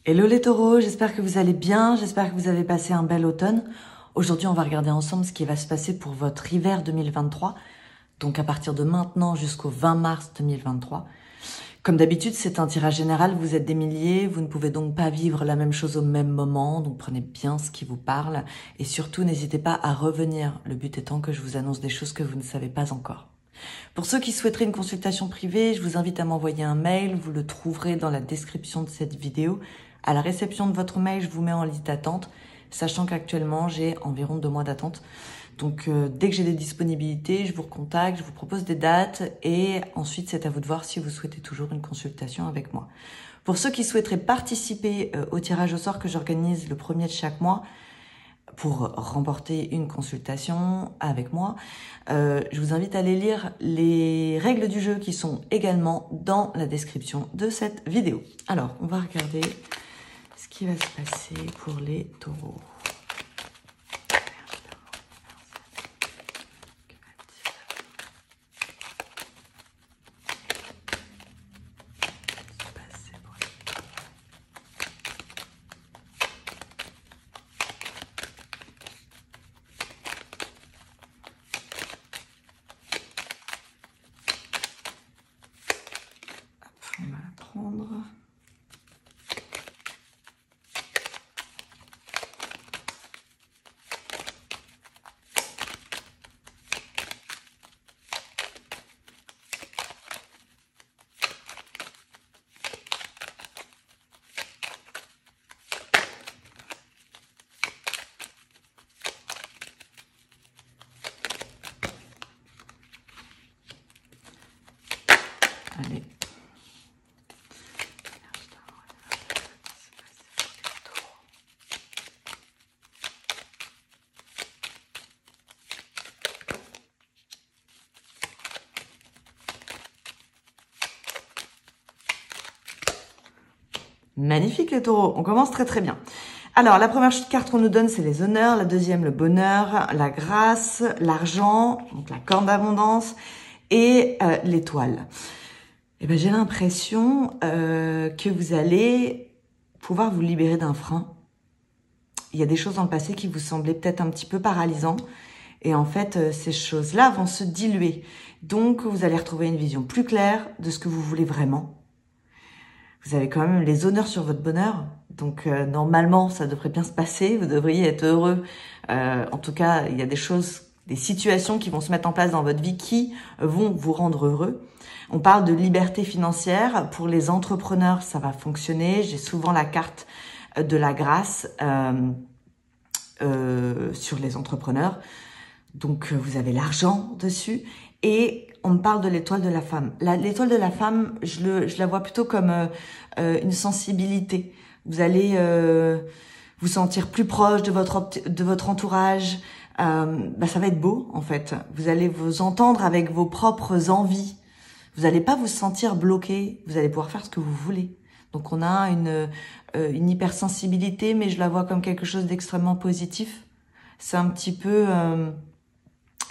Hello les taureaux, j'espère que vous allez bien, j'espère que vous avez passé un bel automne. Aujourd'hui, on va regarder ensemble ce qui va se passer pour votre hiver 2023, donc à partir de maintenant jusqu'au 20 mars 2023. Comme d'habitude, c'est un tirage général, vous êtes des milliers, vous ne pouvez donc pas vivre la même chose au même moment, donc prenez bien ce qui vous parle et surtout n'hésitez pas à revenir, le but étant que je vous annonce des choses que vous ne savez pas encore. Pour ceux qui souhaiteraient une consultation privée, je vous invite à m'envoyer un mail, vous le trouverez dans la description de cette vidéo. À la réception de votre mail, je vous mets en liste d'attente, sachant qu'actuellement, j'ai environ 2 mois d'attente. Donc, dès que j'ai des disponibilités, je vous recontacte, je vous propose des dates et ensuite, c'est à vous de voir si vous souhaitez toujours une consultation avec moi. Pour ceux qui souhaiteraient participer au tirage au sort que j'organise le 1er de chaque mois, pour remporter une consultation avec moi, je vous invite à aller lire les règles du jeu qui sont également dans la description de cette vidéo. Alors, on va regarder ce qui va se passer pour les taureaux. On va la prendre. Allez. Magnifique les taureaux, on commence très très bien. Alors la première carte qu'on nous donne c'est les honneurs, la deuxième le bonheur, la grâce, l'argent, donc la corne d'abondance et l'étoile. Et ben j'ai l'impression que vous allez pouvoir vous libérer d'un frein. Il y a des choses dans le passé qui vous semblaient peut-être un petit peu paralysants et en fait ces choses-là vont se diluer. Donc vous allez retrouver une vision plus claire de ce que vous voulez vraiment. Vous avez quand même les honneurs sur votre bonheur, donc normalement ça devrait bien se passer, vous devriez être heureux. En tout cas, il y a des choses, des situations qui vont se mettre en place dans votre vie qui vont vous rendre heureux. On parle de liberté financière, pour les entrepreneurs ça va fonctionner, j'ai souvent la carte de la grâce sur les entrepreneurs, donc vous avez l'argent dessus et on me parle de l'étoile de la femme. L'étoile de la femme, je la vois plutôt comme une sensibilité. Vous allez vous sentir plus proche de votre entourage. Ça va être beau, en fait. Vous allez vous entendre avec vos propres envies. Vous n'allez pas vous sentir bloqué. Vous allez pouvoir faire ce que vous voulez. Donc, on a une hypersensibilité, mais je la vois comme quelque chose d'extrêmement positif. C'est un petit peu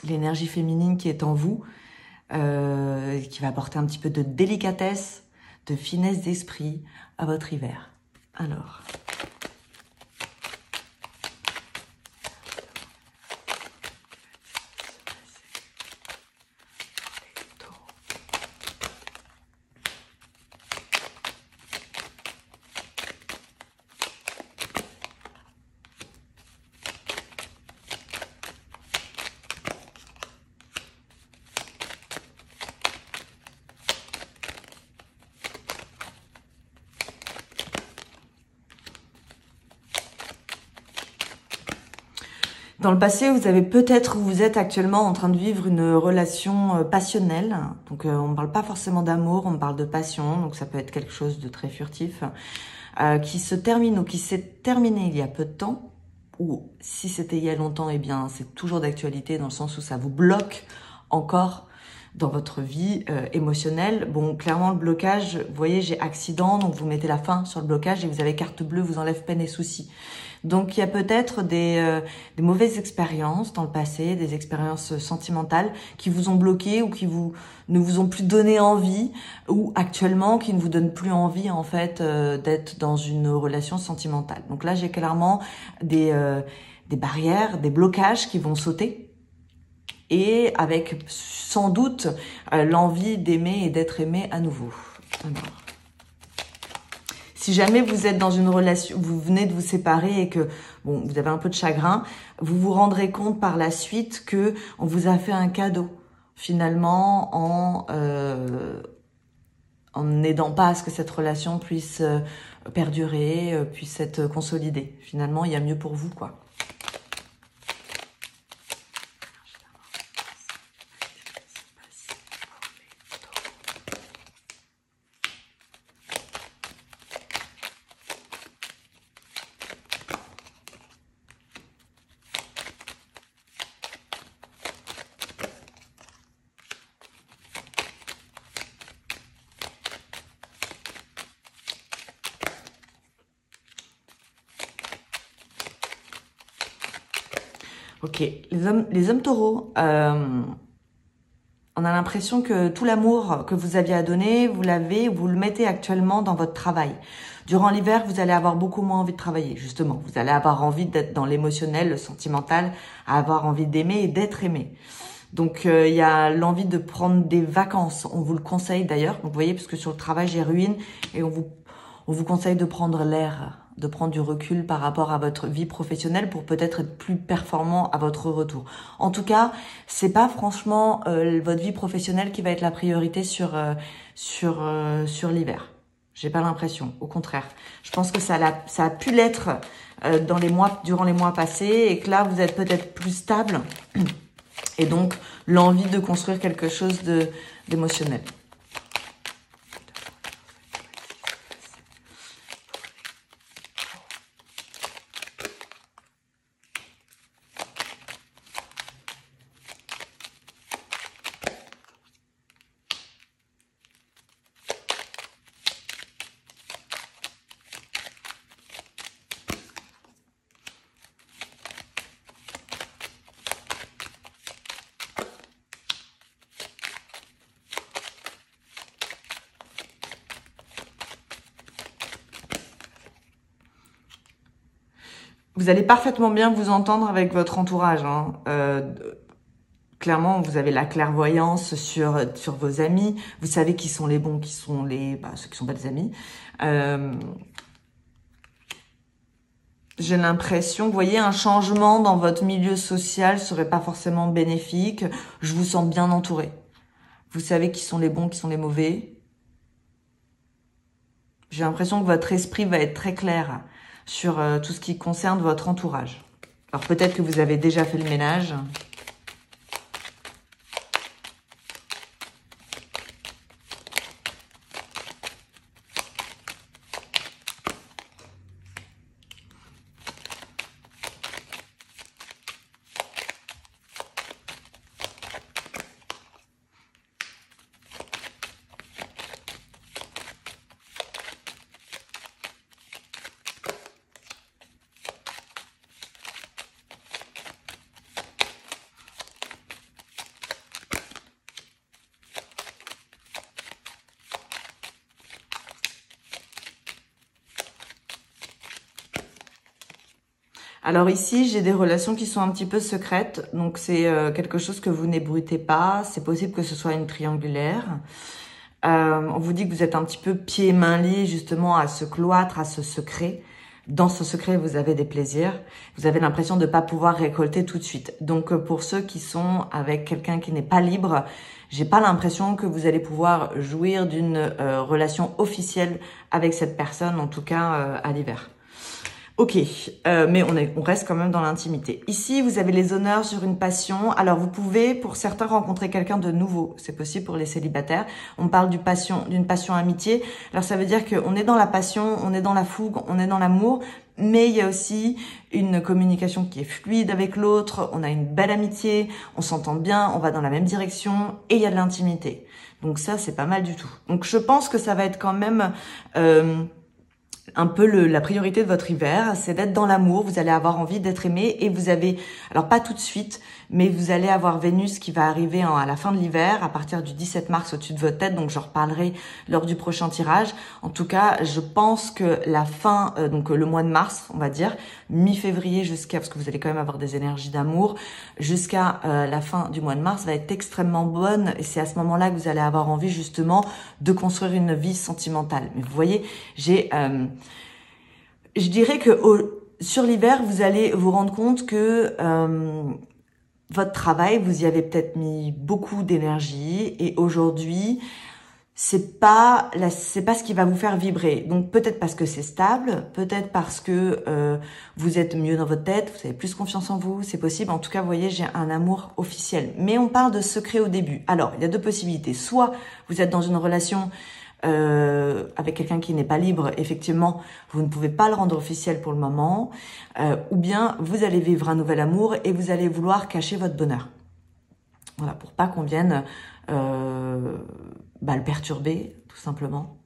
l'énergie féminine qui est en vous. Qui va apporter un petit peu de délicatesse, de finesse d'esprit à votre hiver. Alors... Dans le passé, vous avez peut-être, vous êtes actuellement en train de vivre une relation passionnelle. Donc, on ne parle pas forcément d'amour, on parle de passion. Donc, ça peut être quelque chose de très furtif qui se termine ou qui s'est terminé il y a peu de temps. Ou si c'était il y a longtemps, eh bien, c'est toujours d'actualité dans le sens où ça vous bloque encore dans votre vie émotionnelle. Bon, clairement, le blocage, vous voyez, j'ai accident, donc vous mettez la fin sur le blocage et vous avez carte bleue, vous enlève peine et soucis. Donc, il y a peut-être des mauvaises expériences dans le passé, des expériences sentimentales qui vous ont bloqué ou qui ne vous ont plus donné envie, ou actuellement qui ne vous donnent plus envie, en fait, d'être dans une relation sentimentale. Donc là, j'ai clairement des barrières, des blocages qui vont sauter, et avec sans doute l'envie d'aimer et d'être aimé à nouveau. Alors, si jamais vous êtes dans une relation, vous venez de vous séparer et que bon, vous avez un peu de chagrin, vous vous rendrez compte par la suite que on vous a fait un cadeau finalement en n'aidant pas à ce que cette relation puisse perdurer, puisse être consolidée. Finalement, il y a mieux pour vous, quoi. Ok, les hommes taureaux, on a l'impression que tout l'amour que vous aviez à donner, vous le mettez actuellement dans votre travail. Durant l'hiver, vous allez avoir beaucoup moins envie de travailler, justement. Vous allez avoir envie d'être dans l'émotionnel, le sentimental, avoir envie d'aimer et d'être aimé. Donc, il y a l'envie de prendre des vacances. On vous le conseille d'ailleurs. Donc, vous voyez, parce que sur le travail, j'ai ruine et on vous conseille de prendre l'air, de prendre du recul par rapport à votre vie professionnelle pour peut-être être plus performant à votre retour. En tout cas, c'est pas franchement votre vie professionnelle qui va être la priorité sur l'hiver. J'ai pas l'impression, au contraire. Je pense que ça a pu l'être durant les mois passés et que là, vous êtes peut-être plus stable et donc l'envie de construire quelque chose d'émotionnel. Vous allez parfaitement bien vous entendre avec votre entourage. Hein. Clairement, vous avez la clairvoyance sur vos amis. Vous savez qui sont les bons, qui sont ceux qui sont pas des amis. J'ai l'impression, vous voyez, un changement dans votre milieu social serait pas forcément bénéfique. Je vous sens bien entouré. Vous savez qui sont les bons, qui sont les mauvais. J'ai l'impression que votre esprit va être très clair sur tout ce qui concerne votre entourage. Alors peut-être que vous avez déjà fait le ménage. Alors ici, j'ai des relations qui sont un petit peu secrètes, donc c'est quelque chose que vous n'ébruitez pas. C'est possible que ce soit une triangulaire. On vous dit que vous êtes un petit peu pieds et mains liés justement à ce cloître, à ce secret. Dans ce secret, vous avez des plaisirs. Vous avez l'impression de ne pas pouvoir récolter tout de suite. Donc pour ceux qui sont avec quelqu'un qui n'est pas libre, j'ai pas l'impression que vous allez pouvoir jouir d'une relation officielle avec cette personne, en tout cas à l'hiver. Ok, mais on reste quand même dans l'intimité. Ici, vous avez les honneurs sur une passion. Alors, vous pouvez, pour certains, rencontrer quelqu'un de nouveau. C'est possible pour les célibataires. On parle d'une passion amitié. Alors, ça veut dire qu'on est dans la passion, on est dans la fougue, on est dans l'amour, mais il y a aussi une communication qui est fluide avec l'autre. On a une belle amitié, on s'entend bien, on va dans la même direction et il y a de l'intimité. Donc ça, c'est pas mal du tout. Donc, je pense que ça va être quand même... un peu la priorité de votre hiver, c'est d'être dans l'amour, vous allez avoir envie d'être aimé et vous avez, alors pas tout de suite, mais vous allez avoir Vénus qui va arriver à la fin de l'hiver, à partir du 17 mars au-dessus de votre tête, donc j'en reparlerai lors du prochain tirage. En tout cas, je pense que la fin, donc le mois de mars, on va dire, mi-février jusqu'à, parce que vous allez quand même avoir des énergies d'amour, jusqu'à la fin du mois de mars va être extrêmement bonne et c'est à ce moment-là que vous allez avoir envie justement de construire une vie sentimentale. Mais vous voyez, je dirais que sur l'hiver, vous allez vous rendre compte que votre travail, vous y avez peut-être mis beaucoup d'énergie et aujourd'hui, c'est pas ce qui va vous faire vibrer. Donc peut-être parce que c'est stable, peut-être parce que vous êtes mieux dans votre tête, vous avez plus confiance en vous, c'est possible. En tout cas, vous voyez, j'ai un amour officiel. Mais on parle de secret au début. Alors, il y a deux possibilités. Soit vous êtes dans une relation avec quelqu'un qui n'est pas libre, effectivement, vous ne pouvez pas le rendre officiel pour le moment, ou bien vous allez vivre un nouvel amour et vous allez vouloir cacher votre bonheur. Voilà, pour pas qu'on vienne le perturber, tout simplement.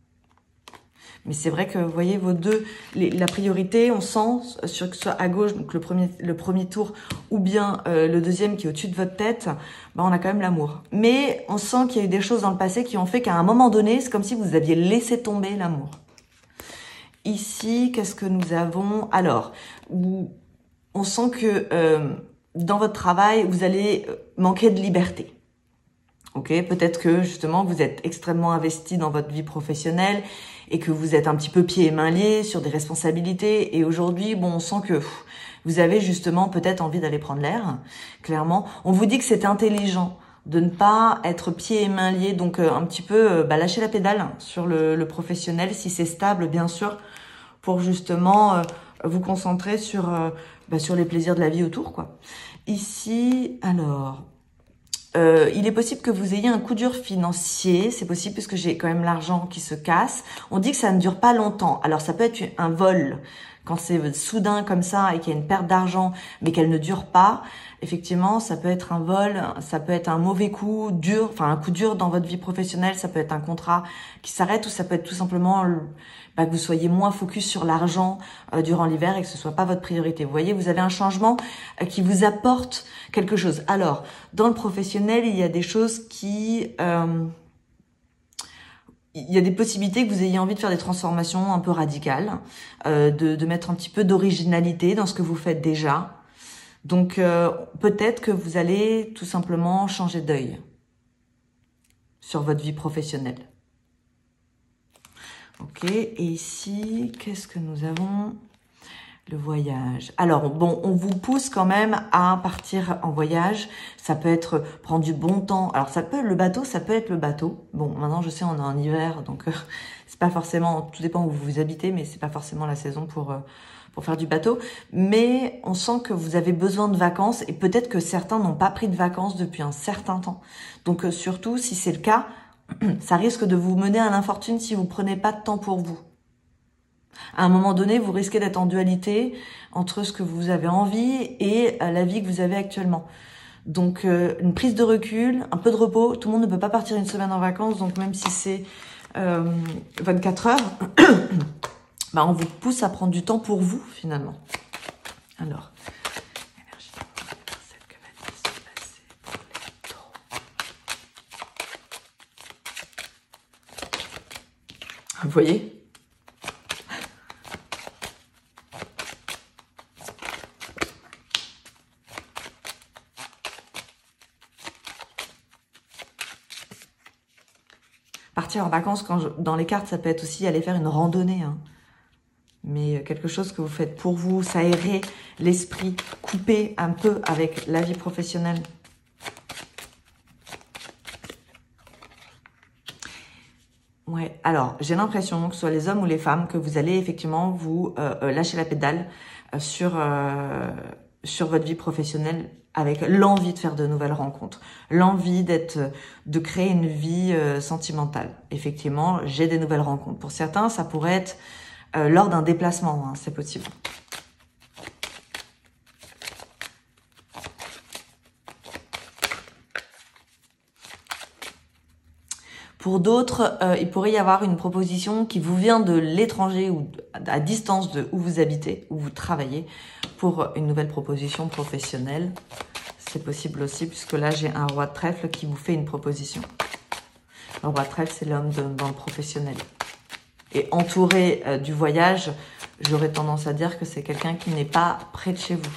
Mais c'est vrai que, vous voyez, vos deux, la priorité, on sent, sur que ce soit à gauche, donc le premier tour, ou bien le deuxième qui est au-dessus de votre tête, on a quand même l'amour. Mais on sent qu'il y a eu des choses dans le passé qui ont fait qu'à un moment donné, c'est comme si vous aviez laissé tomber l'amour. Ici, qu'est-ce que nous avons? Alors, on sent que dans votre travail, vous allez manquer de liberté. Ok, peut-être que justement vous êtes extrêmement investi dans votre vie professionnelle et que vous êtes un petit peu pieds et mains liés sur des responsabilités. Et aujourd'hui, on sent que vous avez justement peut-être envie d'aller prendre l'air. Clairement, on vous dit que c'est intelligent de ne pas être pieds et mains liés, donc un petit peu lâcher la pédale sur le professionnel si c'est stable, bien sûr, pour justement vous concentrer sur les plaisirs de la vie autour, quoi. Ici, alors. Il est possible que vous ayez un coup dur financier, c'est possible puisque j'ai quand même l'argent qui se casse. On dit que ça ne dure pas longtemps. Alors ça peut être un vol quand c'est soudain comme ça et qu'il y a une perte d'argent mais qu'elle ne dure pas. Effectivement, ça peut être un vol, ça peut être un mauvais coup dur, enfin un coup dur dans votre vie professionnelle, ça peut être un contrat qui s'arrête ou ça peut être tout simplement que vous soyez moins focus sur l'argent durant l'hiver et que ce soit pas votre priorité. Vous voyez, vous avez un changement qui vous apporte quelque chose. Alors, dans le professionnel, il y a des choses qui... il y a des possibilités que vous ayez envie de faire des transformations un peu radicales, de mettre un petit peu d'originalité dans ce que vous faites déjà. Donc, peut-être que vous allez tout simplement changer d'œil sur votre vie professionnelle. Ok, et ici, qu'est-ce que nous avons? Le voyage. Alors, on vous pousse quand même à partir en voyage. Ça peut être prendre du bon temps. Alors, ça peut être le bateau. Bon, maintenant, je sais, on est en hiver, donc c'est pas forcément, tout dépend où vous habitez, mais c'est pas forcément la saison pour faire du bateau. Mais on sent que vous avez besoin de vacances et peut-être que certains n'ont pas pris de vacances depuis un certain temps. Donc, surtout, si c'est le cas, ça risque de vous mener à l'infortune si vous prenez pas de temps pour vous. À un moment donné, vous risquez d'être en dualité entre ce que vous avez envie et la vie que vous avez actuellement. Donc, une prise de recul, un peu de repos. Tout le monde ne peut pas partir une semaine en vacances, donc même si c'est 24 heures, on vous pousse à prendre du temps pour vous, finalement. Alors, vous voyez ? Partir en vacances, dans les cartes, ça peut être aussi aller faire une randonnée. Hein. Mais quelque chose que vous faites pour vous, s'aérer l'esprit, couper un peu avec la vie professionnelle. Ouais, alors j'ai l'impression que ce soit les hommes ou les femmes, que vous allez effectivement vous lâcher la pédale sur votre vie professionnelle avec l'envie de faire de nouvelles rencontres, l'envie de créer une vie sentimentale. Effectivement, j'ai des nouvelles rencontres. Pour certains, ça pourrait être lors d'un déplacement, hein, c'est possible. Pour d'autres, il pourrait y avoir une proposition qui vous vient de l'étranger ou à distance de où vous habitez, où vous travaillez, pour une nouvelle proposition professionnelle. C'est possible aussi, puisque là, j'ai un roi de trèfle qui vous fait une proposition. Le roi de trèfle, c'est l'homme dans le professionnel. Et entouré du voyage, j'aurais tendance à dire que c'est quelqu'un qui n'est pas près de chez vous.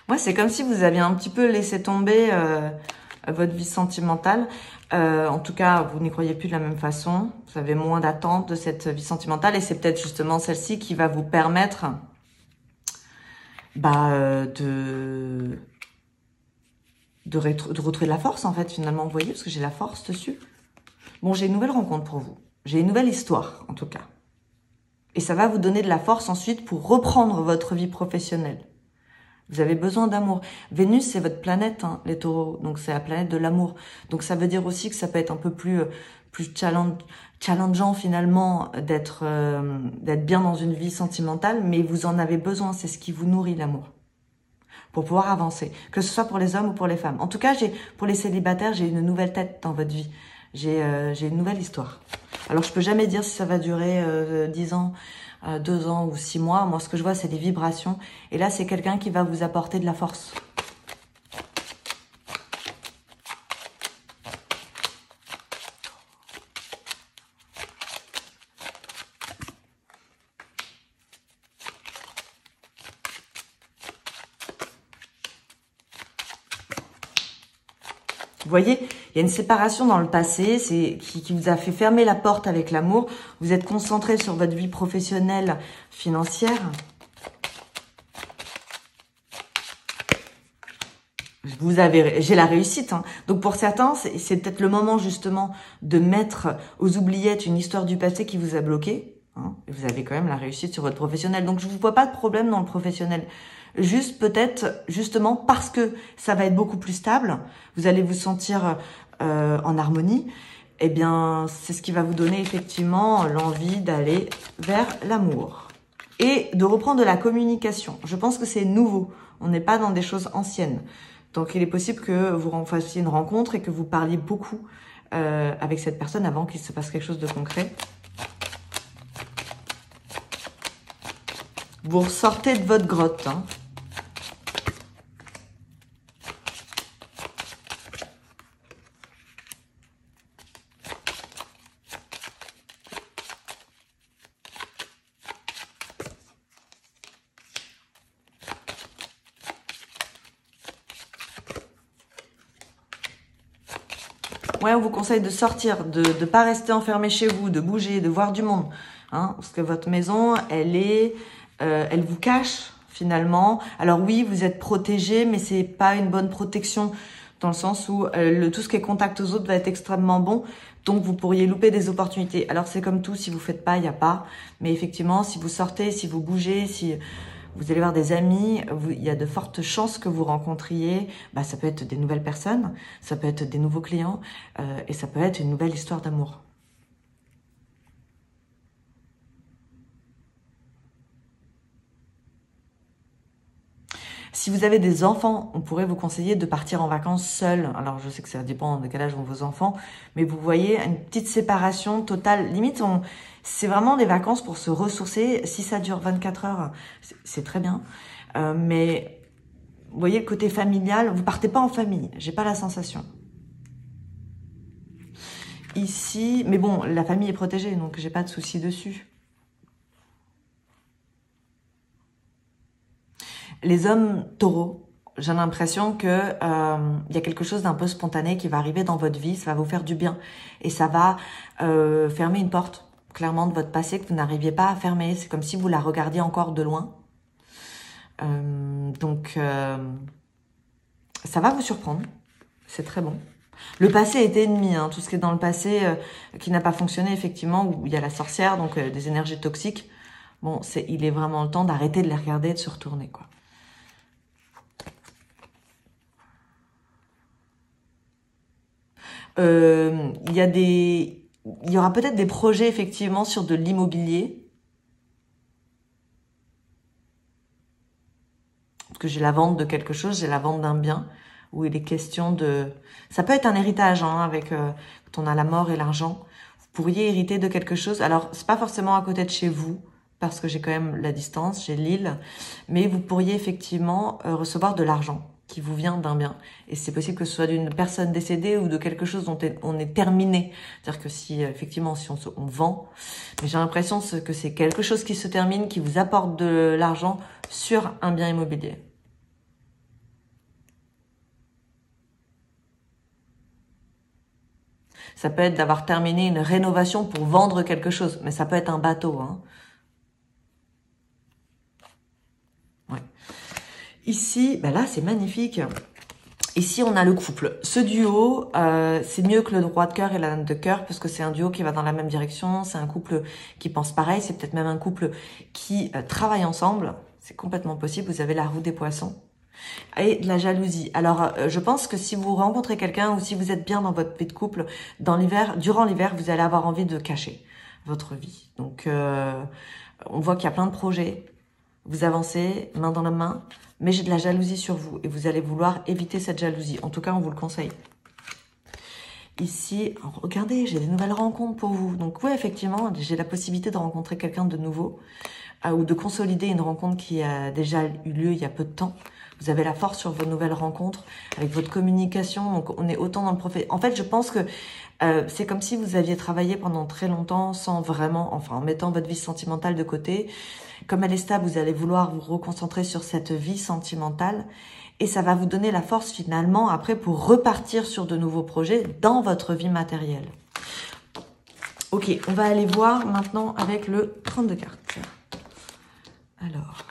Moi, c'est comme si vous aviez un petit peu laissé tomber votre vie sentimentale. En tout cas, vous n'y croyez plus de la même façon. Vous avez moins d'attente de cette vie sentimentale. Et c'est peut-être justement celle-ci qui va vous permettre de retrouver de la force, en fait, finalement. Vous voyez, parce que j'ai la force dessus. Bon, j'ai une nouvelle rencontre pour vous. J'ai une nouvelle histoire, en tout cas. Et ça va vous donner de la force ensuite pour reprendre votre vie professionnelle. Vous avez besoin d'amour. Vénus, c'est votre planète, hein, les taureaux. Donc, c'est la planète de l'amour. Donc, ça veut dire aussi que ça peut être un peu plus challengeant, finalement, d'être bien dans une vie sentimentale. Mais vous en avez besoin. C'est ce qui vous nourrit, l'amour. Pour pouvoir avancer. Que ce soit pour les hommes ou pour les femmes. En tout cas, pour les célibataires, j'ai une nouvelle tête dans votre vie. J'ai une nouvelle histoire. Alors, je peux jamais dire si ça va durer 10 ans, 2 ans ou 6 mois. Moi, ce que je vois, c'est des vibrations. Et là, c'est quelqu'un qui va vous apporter de la force. Vous voyez, il y a une séparation dans le passé qui vous a fait fermer la porte avec l'amour. Vous êtes concentré sur votre vie professionnelle, financière. J'ai la réussite. Hein. Donc pour certains, c'est peut-être le moment justement de mettre aux oubliettes une histoire du passé qui vous a bloqué. Hein, et vous avez quand même la réussite sur votre professionnel. Donc je ne vois pas de problème dans le professionnel. Juste peut-être justement parce que ça va être beaucoup plus stable, vous allez vous sentir en harmonie. Eh bien, c'est ce qui va vous donner effectivement l'envie d'aller vers l'amour et de reprendre de la communication. Je pense que c'est nouveau. On n'est pas dans des choses anciennes. Donc, il est possible que vous fassiez une rencontre et que vous parliez beaucoup avec cette personne avant qu'il se passe quelque chose de concret. Vous ressortez de votre grotte. Hein. Ouais, on vous conseille de sortir, de ne pas rester enfermé chez vous, de bouger, de voir du monde. Hein, parce que votre maison, elle vous cache finalement. Alors oui, vous êtes protégé, mais c'est pas une bonne protection dans le sens où tout ce qui est contact aux autres va être extrêmement bon. Donc vous pourriez louper des opportunités. Alors c'est comme tout, si vous faites pas, il n'y a pas. Mais effectivement, si vous sortez, si vous bougez, si vous allez voir des amis, il y a de fortes chances que vous rencontriez, ça peut être des nouvelles personnes, ça peut être des nouveaux clients, et ça peut être une nouvelle histoire d'amour. Si vous avez des enfants, on pourrait vous conseiller de partir en vacances seul. Alors, je sais que ça dépend de quel âge ont vos enfants, mais vous voyez une petite séparation totale. Limite, c'est vraiment des vacances pour se ressourcer. Si ça dure 24 heures, c'est très bien. Mais vous voyez le côté familial, vous partez pas en famille. J'ai pas la sensation. Ici, mais bon, la famille est protégée, donc j'ai pas de souci dessus. Les hommes taureaux, j'ai l'impression que y a quelque chose d'un peu spontané qui va arriver dans votre vie, ça va vous faire du bien. Et ça va fermer une porte, clairement, de votre passé que vous n'arriviez pas à fermer. C'est comme si vous la regardiez encore de loin. Donc, ça va vous surprendre. C'est très bon. Le passé était ennemi, hein, tout ce qui est dans le passé qui n'a pas fonctionné, effectivement, où il y a la sorcière, donc des énergies toxiques. Bon, il est vraiment le temps d'arrêter de les regarder et de se retourner, quoi. Il y aura peut-être des projets, effectivement, sur de l'immobilier. Parce que j'ai la vente de quelque chose, j'ai la vente d'un bien, où il est question de... Ça peut être un héritage, hein, avec quand on a la mort et l'argent. Vous pourriez hériter de quelque chose. Alors, c'est pas forcément à côté de chez vous, parce que j'ai quand même la distance, j'ai l'île. Mais vous pourriez effectivement recevoir de l'argent qui vous vient d'un bien. Et c'est possible que ce soit d'une personne décédée ou de quelque chose dont on est terminé. C'est-à-dire que si, effectivement, si on vend, mais j'ai l'impression que c'est quelque chose qui se termine, qui vous apporte de l'argent sur un bien immobilier. Ça peut être d'avoir terminé une rénovation pour vendre quelque chose, mais ça peut être un bateau, hein. Ouais. Ici, ben là, c'est magnifique. Ici, on a le couple. Ce duo, c'est mieux que le roi de cœur et la dame de cœur parce que c'est un duo qui va dans la même direction. C'est un couple qui pense pareil. C'est peut-être même un couple qui travaille ensemble. C'est complètement possible. Vous avez la roue des poissons et de la jalousie. Alors, je pense que si vous rencontrez quelqu'un ou si vous êtes bien dans votre vie de couple, dans l'hiver, durant l'hiver, vous allez avoir envie de cacher votre vie. Donc, on voit qu'il y a plein de projets. Vous avancez main dans la main, mais j'ai de la jalousie sur vous et vous allez vouloir éviter cette jalousie. En tout cas, on vous le conseille. Ici, regardez, j'ai des nouvelles rencontres pour vous. Donc oui, effectivement, j'ai la possibilité de rencontrer quelqu'un de nouveau ou de consolider une rencontre qui a déjà eu lieu il y a peu de temps. Vous avez la force sur vos nouvelles rencontres, avec votre communication. Donc, on est autant dans le profil. En fait, je pense que c'est comme si vous aviez travaillé pendant très longtemps sans vraiment, enfin, en mettant votre vie sentimentale de côté. Comme elle est stable, vous allez vouloir vous reconcentrer sur cette vie sentimentale et ça va vous donner la force finalement après pour repartir sur de nouveaux projets dans votre vie matérielle. Ok, on va aller voir maintenant avec le 32 cartes. Alors...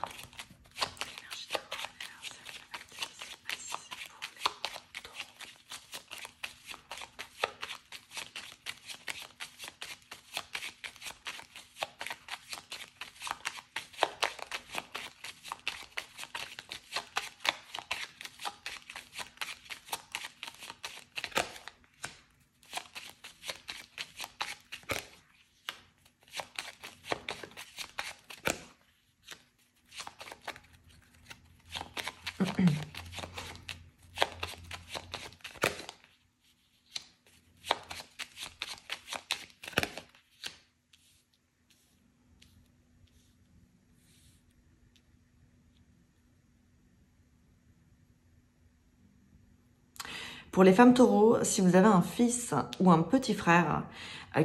Pour les femmes taureaux, si vous avez un fils ou un petit frère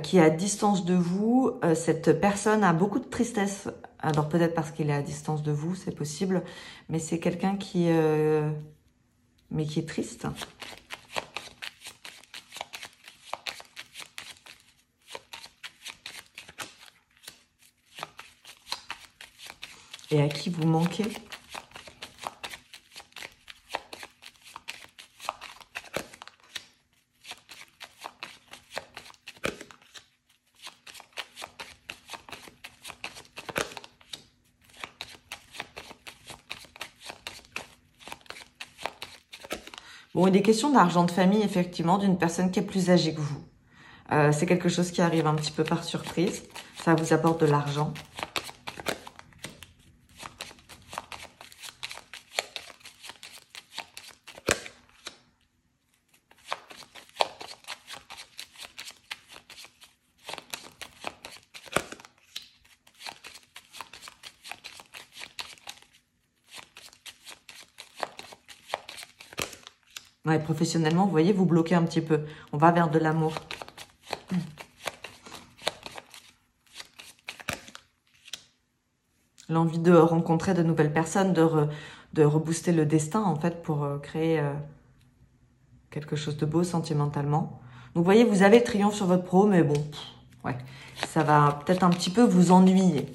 qui est à distance de vous, cette personne a beaucoup de tristesse. Alors peut-être parce qu'il est à distance de vous, c'est possible, mais c'est quelqu'un qui est triste. Et à qui vous manquez. Bon, il est question d'argent de famille, effectivement, d'une personne qui est plus âgée que vous. C'est quelque chose qui arrive un petit peu par surprise. Ça vous apporte de l'argent. Ouais, professionnellement, vous voyez, vous bloquez un petit peu. On va vers de l'amour. L'envie de rencontrer de nouvelles personnes, de rebooster le destin, en fait, pour créer quelque chose de beau sentimentalement. Donc, vous voyez, vous avez le triomphe sur votre pro, mais bon, ouais, ça va peut-être un petit peu vous ennuyer.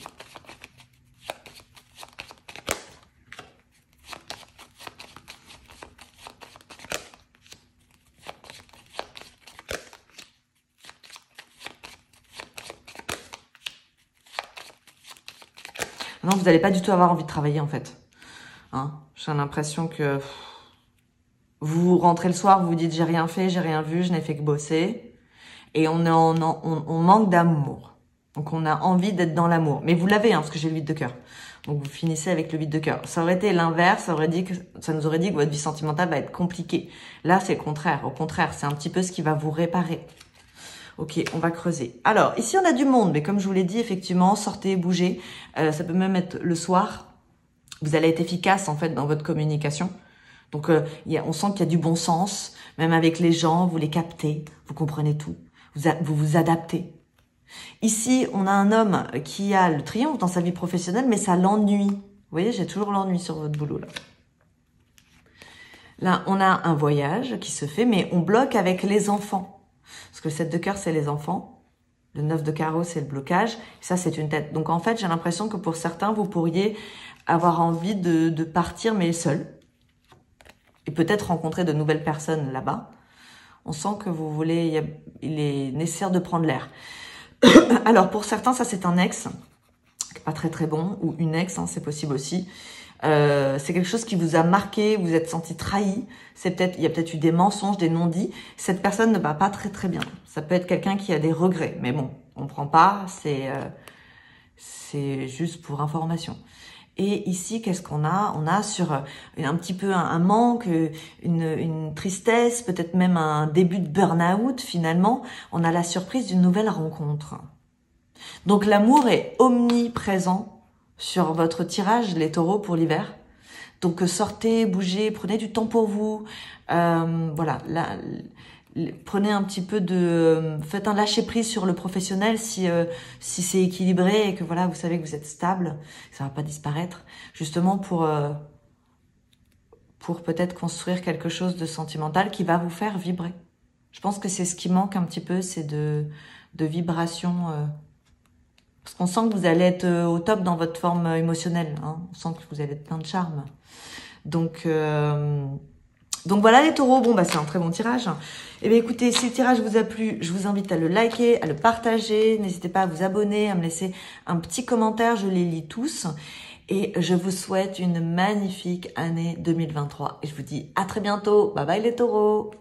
Non, vous n'allez pas du tout avoir envie de travailler, en fait. Hein, j'ai l'impression que vous rentrez le soir, vous vous dites « j'ai rien fait, j'ai rien vu, je n'ai fait que bosser ». Et on manque d'amour. Donc, on a envie d'être dans l'amour. Mais vous l'avez, hein, parce que j'ai le 8 de cœur. Donc, vous finissez avec le 8 de cœur. Ça aurait été l'inverse, ça nous aurait dit que votre vie sentimentale va être compliquée. Là, c'est le contraire. Au contraire, c'est un petit peu ce qui va vous réparer. Ok, on va creuser. Alors, ici, on a du monde. Mais comme je vous l'ai dit, effectivement, sortez, bougez. Ça peut même être le soir. Vous allez être efficace, en fait, dans votre communication. Donc, on sent qu'il y a du bon sens. Même avec les gens, vous les captez. Vous comprenez tout. Vous vous adaptez. Ici, on a un homme qui a le triomphe dans sa vie professionnelle, mais ça l'ennuie. Vous voyez, j'ai toujours l'ennui sur votre boulot, là. Là, on a un voyage qui se fait, mais on bloque avec les enfants. Parce que le 7 de cœur, c'est les enfants. Le 9 de carreau, c'est le blocage. Et ça, c'est une tête. Donc, en fait, j'ai l'impression que pour certains, vous pourriez avoir envie de partir, mais seul. Et peut-être rencontrer de nouvelles personnes là-bas. On sent que vous voulez, il est nécessaire de prendre l'air. Alors, pour certains, ça, c'est un ex. Pas très, très bon. Ou une ex, hein, c'est possible aussi. C'est quelque chose qui vous a marqué, vous êtes senti trahi. Il y a peut-être eu des mensonges, des non-dits. Cette personne ne va pas très très bien. Ça peut être quelqu'un qui a des regrets, mais bon, on prend pas. C'est juste pour information. Et ici, qu'est-ce qu'on a? On a sur un petit peu un manque, une tristesse, peut-être même un début de burn-out finalement. On a la surprise d'une nouvelle rencontre. Donc l'amour est omniprésent sur votre tirage, les taureaux, pour l'hiver. Donc sortez, bougez, prenez du temps pour vous. Voilà, là, prenez un petit peu faites un lâcher-prise sur le professionnel si c'est équilibré et que voilà, vous savez que vous êtes stable, ça va pas disparaître. Justement pour peut-être construire quelque chose de sentimental qui va vous faire vibrer. Je pense que c'est ce qui manque un petit peu, c'est de vibration. Parce qu'on sent que vous allez être au top dans votre forme émotionnelle. Hein. On sent que vous allez être plein de charme. Donc voilà les taureaux. Bon, bah c'est un très bon tirage. Eh bien écoutez, si le tirage vous a plu, je vous invite à le liker, à le partager. N'hésitez pas à vous abonner, à me laisser un petit commentaire. Je les lis tous. Et je vous souhaite une magnifique année 2023. Et je vous dis à très bientôt. Bye bye les taureaux.